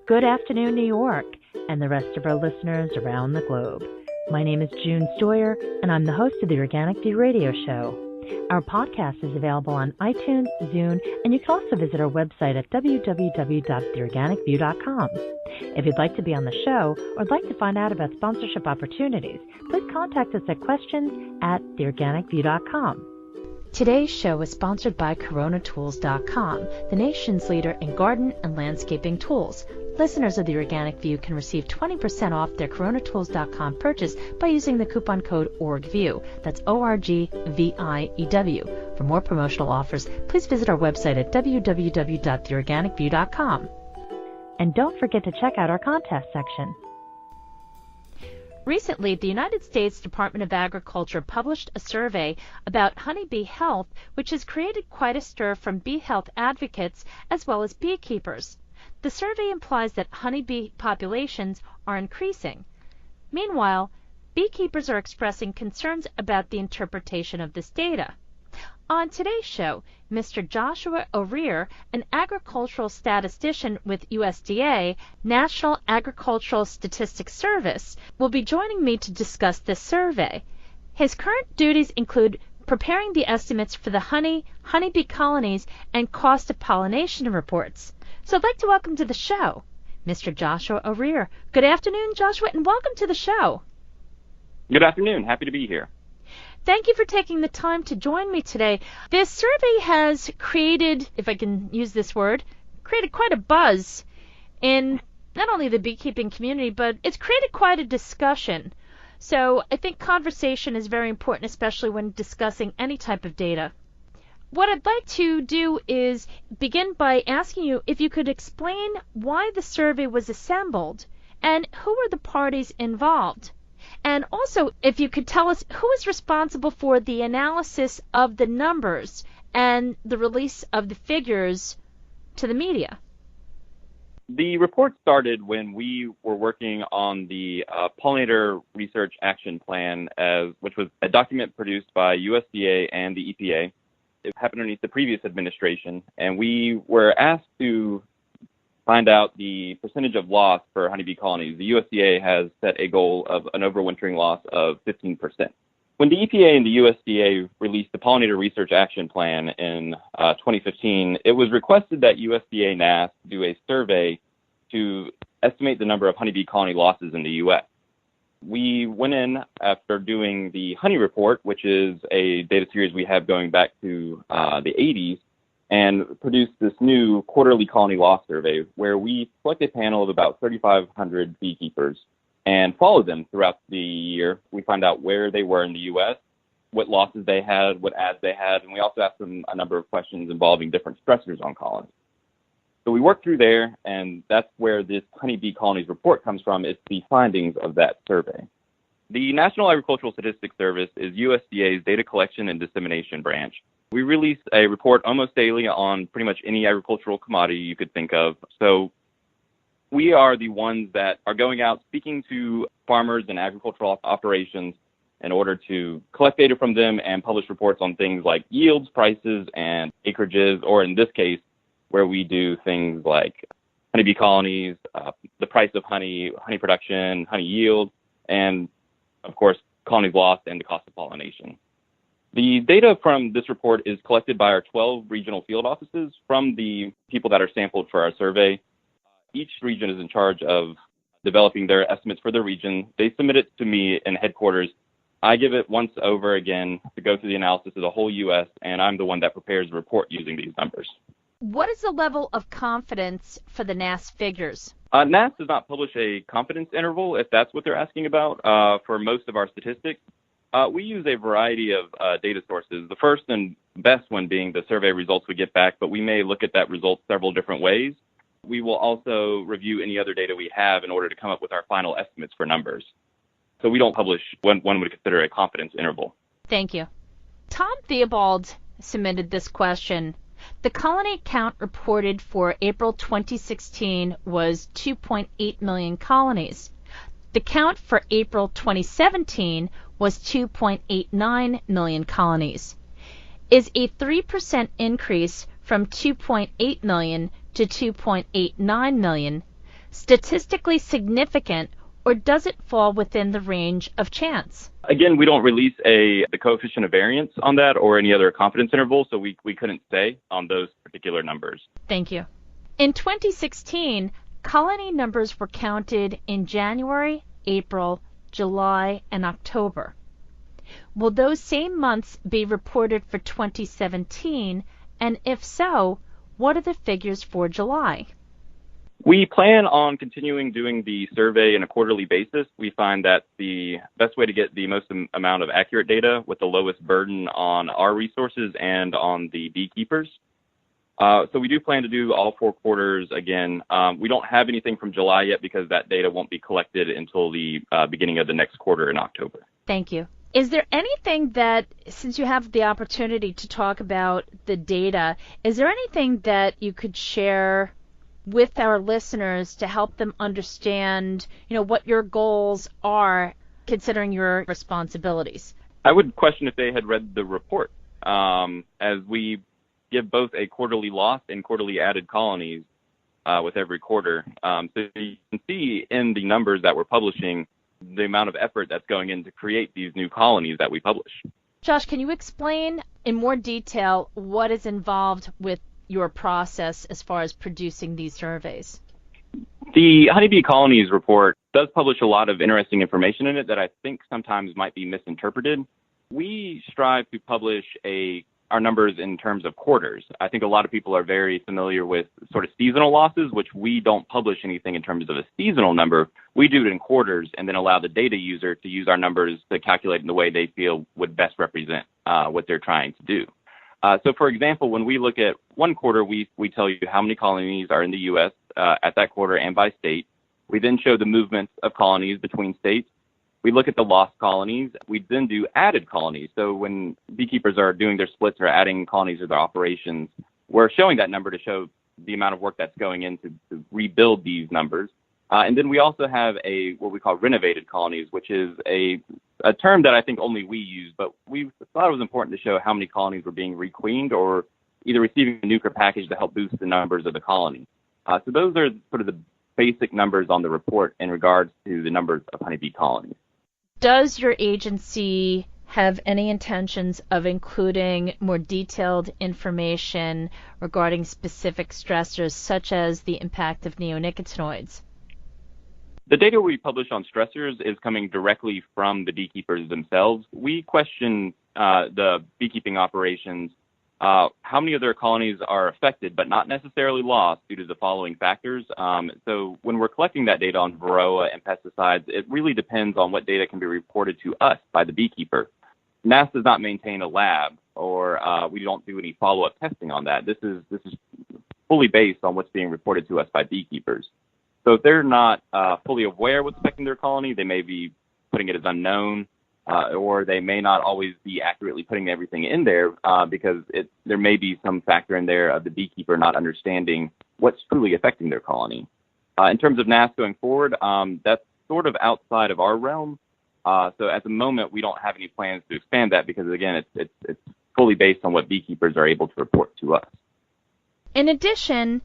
Good afternoon, New York, and the rest of our listeners around the globe. My name is June Stoyer, and I'm the host of the Organic View Radio Show. Our podcast is available on iTunes, Zune, and you can also visit our website at www.theorganicview.com. If you'd like to be on the show or would like to find out about sponsorship opportunities, please contact us at questions@theorganicview.com. Today's show is sponsored by coronatools.com, the nation's leader in garden and landscaping tools. Listeners of the Organic View can receive 20% off their coronatools.com purchase by using the coupon code ORGVIEW. That's ORGVIEW. For more promotional offers, please visit our website at www.theorganicview.com. And don't forget to check out our contest section. Recently, the United States Department of Agriculture published a survey about honeybee health, which has created quite a stir from bee health advocates as well as beekeepers. The survey implies that honeybee populations are increasing. Meanwhile, beekeepers are expressing concerns about the interpretation of this data. On today's show, Mr. Joshua O'Rear, an agricultural statistician with USDA, National Agricultural Statistics Service, will be joining me to discuss this survey. His current duties include preparing the estimates for the honeybee colonies, and cost of pollination reports. So I'd like to welcome to the show Mr. Joshua O'Rear. Good afternoon, Joshua, and welcome to the show. Good afternoon. Happy to be here. Thank you for taking the time to join me today. This survey has created, if I can use this word, created quite a buzz in not only the beekeeping community, but it's created quite a discussion. So I think conversation is very important, especially when discussing any type of data. What I'd like to do is begin by asking you if you could explain why the survey was assembled and who were the parties involved. And also, if you could tell us who is responsible for the analysis of the numbers and the release of the figures to the media. The report started when we were working on the Pollinator Research Action Plan, which was a document produced by USDA and the EPA. It happened underneath the previous administration, and we were asked to find out the percentage of loss for honeybee colonies. The USDA has set a goal of an overwintering loss of 15%. When the EPA and the USDA released the Pollinator Research Action Plan in 2015, it was requested that USDA and NASS do a survey to estimate the number of honeybee colony losses in the U.S. We went in after doing the Honey Report, which is a data series we have going back to the 80s, and produced this new quarterly colony loss survey where we select a panel of about 3,500 beekeepers and followed them throughout the year. We find out where they were in the U.S., what losses they had, what ads they had, and we also asked them a number of questions involving different stressors on colonies. So we worked through there, and that's where this honeybee colonies report comes from. It's the findings of that survey. The National Agricultural Statistics Service is USDA's data collection and dissemination branch. We release a report almost daily on pretty much any agricultural commodity you could think of. So we are the ones that are going out speaking to farmers and agricultural operations in order to collect data from them and publish reports on things like yields, prices, and acreages, or in this case, where we do things like honeybee colonies, the price of honey production, honey yield, and, of course, colonies lost and the cost of pollination. The data from this report is collected by our 12 regional field offices from the people that are sampled for our survey. Each region is in charge of developing their estimates for their region. They submit it to me in headquarters. I give it once over again to go through the analysis of the whole U.S., and I'm the one that prepares the report using these numbers. What is the level of confidence for the NASS figures? NASS does not publish a confidence interval, if that's what they're asking about, for most of our statistics. We use a variety of data sources, the first and best one being the survey results we get back, but we may look at that result several different ways. We will also review any other data we have in order to come up with our final estimates for numbers. So we don't publish what one would consider a confidence interval. Thank you. Tom Theobald submitted this question. The colony count reported for April 2016 was 2.8 million colonies. The count for April 2017 was 2.89 million colonies. Is a 3% increase from 2.8 million to 2.89 million statistically significant, or does it fall within the range of chance? Again, we don't release the coefficient of variance on that or any other confidence interval, so we couldn't say on those particular numbers. Thank you. In 2016, colony numbers were counted in January, April, July, and October. Will those same months be reported for 2017? And if so, what are the figures for July? We plan on continuing doing the survey on a quarterly basis. We find that the best way to get the most amount of accurate data with the lowest burden on our resources and on the beekeepers. So we do plan to do all 4 quarters again. We don't have anything from July yet because that data won't be collected until the beginning of the next quarter in October. Thank you. Is there anything that, since you have the opportunity to talk about the data, is there anything that you could share with our listeners to help them understand, what your goals are considering your responsibilities? I would question if they had read the report, as we give both a quarterly loss and quarterly added colonies with every quarter. So you can see in the numbers that we're publishing the amount of effort that's going in to create these new colonies that we publish. Josh, can you explain in more detail what is involved with your process as far as producing these surveys? The Honeybee Colonies report does publish a lot of interesting information in it that I think sometimes might be misinterpreted. We strive to publish our numbers in terms of quarters. I think a lot of people are very familiar with sort of seasonal losses, which we don't publish anything in terms of a seasonal number. We do it in quarters and then allow the data user to use our numbers to calculate in the way they feel would best represent what they're trying to do. So, for example, when we look at one quarter, we tell you how many colonies are in the U.S. At that quarter and by state. We then show the movements of colonies between states. We look at the lost colonies. We then do added colonies. So when beekeepers are doing their splits or adding colonies to their operations, we're showing that number to show the amount of work that's going in to rebuild these numbers. And then we also have what we call renovated colonies, which is a term that I think only we use, but we thought it was important to show how many colonies were being requeened or either receiving a nuclear package to help boost the numbers of the colony. So those are sort of the basic numbers on the report in regards to the numbers of honeybee colonies. Does your agency have any intentions of including more detailed information regarding specific stressors, such as the impact of neonicotinoids? The data we publish on stressors is coming directly from the beekeepers themselves. We question the beekeeping operations, how many of their colonies are affected but not necessarily lost due to the following factors. So when we're collecting that data on varroa and pesticides, it really depends on what data can be reported to us by the beekeeper. NASS does not maintain a lab, or we don't do any follow-up testing on that. This is fully based on what's being reported to us by beekeepers. So if they're not fully aware of what's affecting their colony, they may be putting it as unknown, or they may not always be accurately putting everything in there because there may be some factor in there of the beekeeper not understanding what's truly affecting their colony. In terms of NASS going forward, that's sort of outside of our realm. So at the moment, we don't have any plans to expand that because, again, it's fully based on what beekeepers are able to report to us. In addition,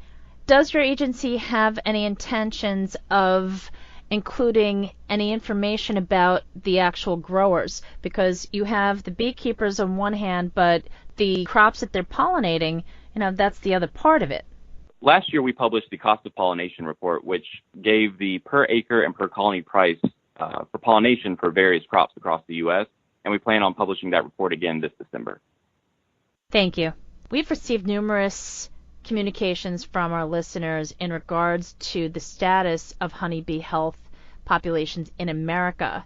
does your agency have any intentions of including any information about the actual growers? Because you have the beekeepers on one hand, but the crops that they're pollinating, that's the other part of it. Last year, we published the Cost of Pollination report, which gave the per acre and per colony price for pollination for various crops across the U.S., and we plan on publishing that report again this December. Thank you. We've received numerous communications from our listeners in regards to the status of honeybee health populations in America.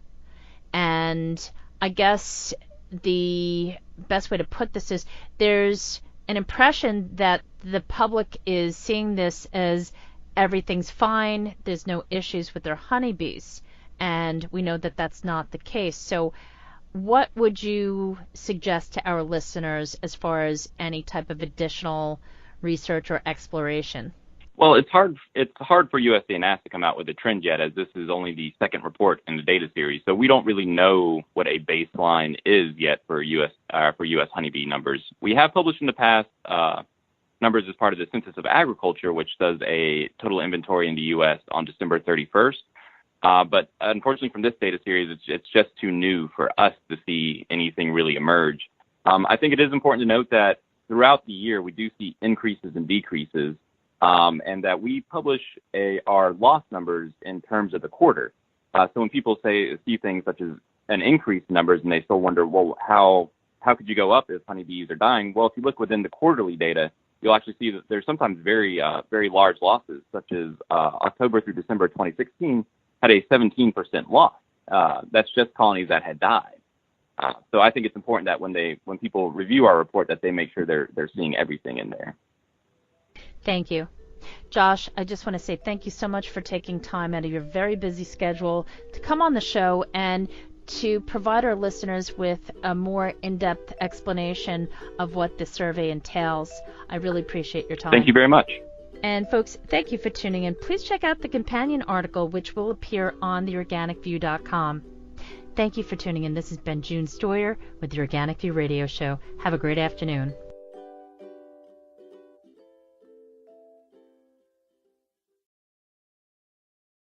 And I guess the best way to put this is there's an impression that the public is seeing this as everything's fine, there's no issues with their honeybees. And we know that that's not the case. So what would you suggest to our listeners as far as any type of additional research or exploration? Well, it's hard for USDA and NASS to come out with a trend yet, as this is only the second report in the data series. So we don't really know what a baseline is yet for U.S. honeybee numbers. We have published in the past numbers as part of the Census of Agriculture, which does a total inventory in the U.S. on December 31st. But unfortunately, from this data series, it's just too new for us to see anything really emerge. I think it is important to note that throughout the year, we do see increases and decreases, and that we publish our loss numbers in terms of the quarter. So when people see things such as an increase in numbers, and they still wonder, well, how could you go up if honeybees are dying? Well, if you look within the quarterly data, you'll actually see that there's sometimes very large losses, such as October through December 2016 had a 17% loss. That's just colonies that had died. So I think it's important that when people review our report, that they make sure they're seeing everything in there. Thank you. Josh, I just want to say thank you so much for taking time out of your very busy schedule to come on the show and to provide our listeners with a more in-depth explanation of what this survey entails. I really appreciate your time. Thank you very much. And folks, thank you for tuning in. Please check out the companion article, which will appear on theorganicview.com. Thank you for tuning in. This has been June Stoyer with the Organic View Radio Show. Have a great afternoon.